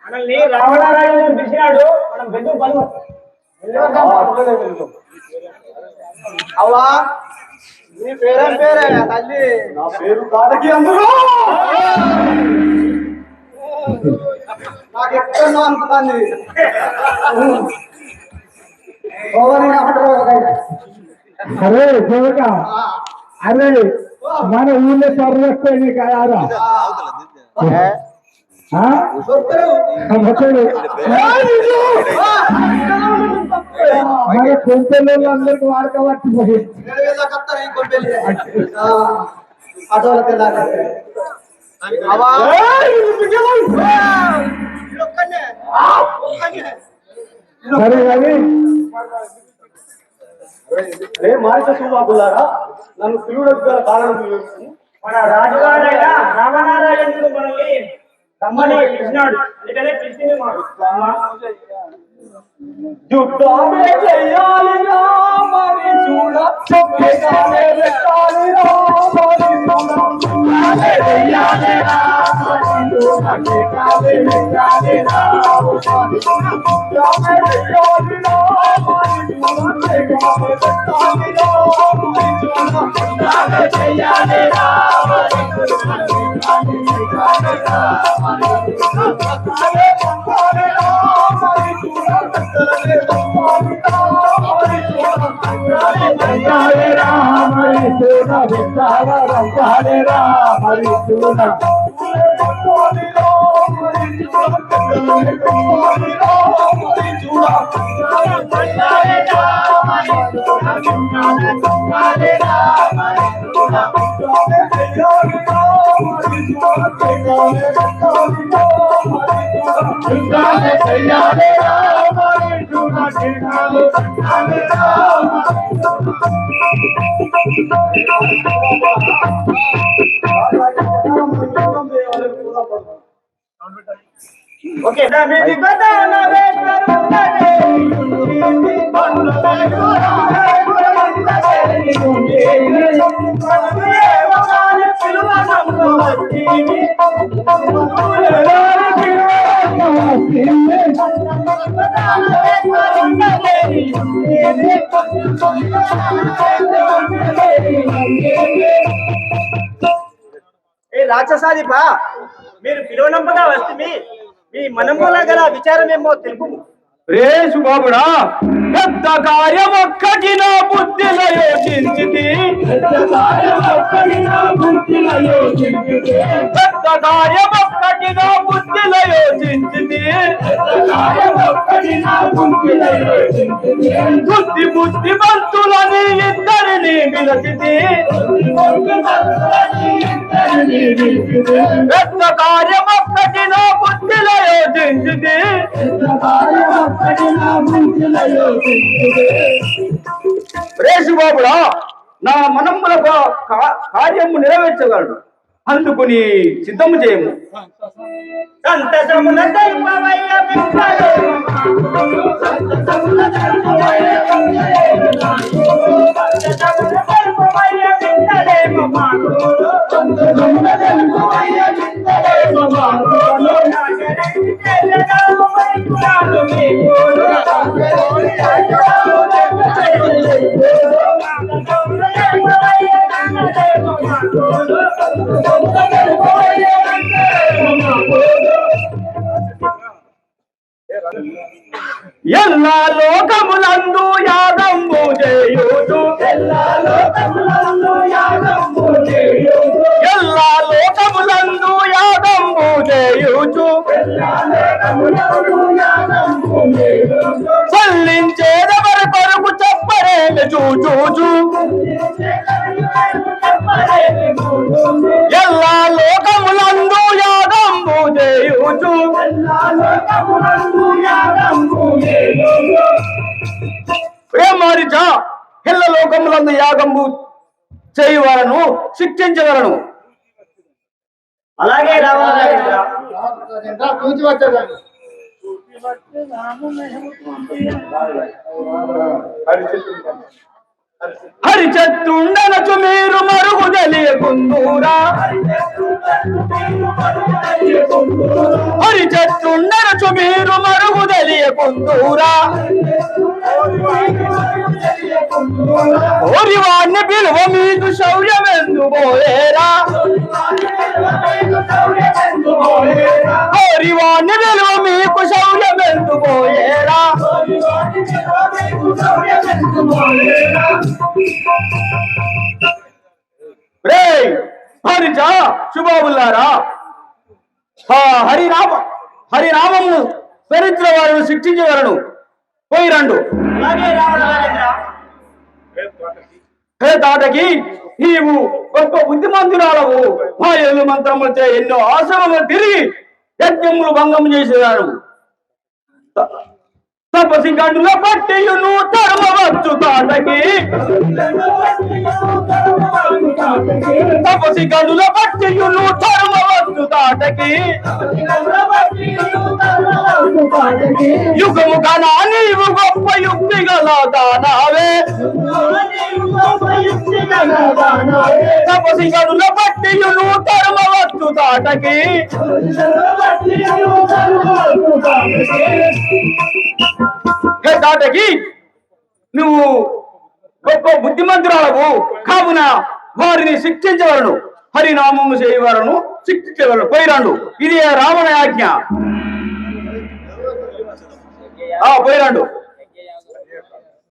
మనల్ని రావణారాయణ పిలిచినాడు. మనం బెడ్డు పను అవ్వా నీ పేరేం పేరే తల్లి? నా పేరు కాటకి. అందరూ నాకు ఎక్కడో అనుకుంటాను. అరే సేవక, అరే మన ఊళ్ళో సర్వస్తాయి కాయారా? మన కొంచెలు అందరికి వాడుకోవచ్చు. సరే కానీ బాబులారా, నన్ను పిలువడానికి గల కారణం మన రాజుగారైన రామనారాయణుడు మనల్ని రమ్మని పిలిచినాడు. అందుకనే పిలిచింది మా యుద్ధాలే చెయ్యాలి రామని చూడ చెయ్యాలి ఓకే రాక్షసాదిపా, మీరు పిలువనంపగా వస్తే మీ మనముల గల విచారం ఏమో తెలుపు. రే సుబాబుడా, పెద్ద కార్యం ఒక్కటి నా బుద్ధిలో యోచించితి. పెద్ద కార్యం ఒక్కటి నా బుద్ధిలో యోచించితి. బుద్ధి బంతులని ఇద్దరిని పిలిచితి. పెద్ద కార్యం ఒక్కటి నా బుద్ధిలో యోచించితి. రేసుబాబుడా, నా మనములకు కార్యము నెరవేర్చగలడు. అందుకుని సిద్ధము చేయము. ఎల్లా లోకములందు యాగంబు చేయుచు. ఎల్లా లోకములందు యాగంబు చేయుచు. చెల్లించేదెవరి కొరకు చెప్పరేమి చూచూచు. ఎల్లా లోకములందు యాగంబు చేయుచు ప్రేమారిచ ఎల్ల లోకములందు యాగంబు చేయువారను శిక్షించగలను. అలాగే రామనాగేంద్ర. హరిచత్రుండనచు మీరు మరుగు తెలియకుందూరా హరిచత్రుండనచు మీరు మరుగు తెలియకుందూరా ఓరివాణ్ణి పిలువ మీకు శౌర్యమెందు పోయేరా ఓరివాణ్ణి పిలువ మీకు శౌర్యమెందు పోయేరా హరిజ శుభాబుల్లారా, హరినామము చరిత్ర వారిని శిక్షించగలను. పోయి రండు. అలాగే రామనాగేంద్ర. హే తాటకి, నీవు గొప్ప బుద్ధిమంతురాలవు. మా ఏళ్ళు మంత్రములతో ఎన్నో ఆశ్రమములు తిరిగి యజ్ఞములు భంగం చేసేవారు. తపసి గండుల పట్టియును తరమవచ్చు తాటకి తపసి గండుల పట్టియును తరమవచ్చు తాటకి యుగము కనా నీవు గొప్ప యుక్తి గల దానావే తపసి గండుల పట్టియును తరమవచ్చు తాటకి తాటకి నువ్వు గొప్ప బుద్ధిమంతురాలవు కావున వారిని శిక్షించవలను. హరినామము చేయవలను శిక్షించవలను. పోయిరాండు. ఇది రావణ ఆజ్ఞ. పోయిరాండు.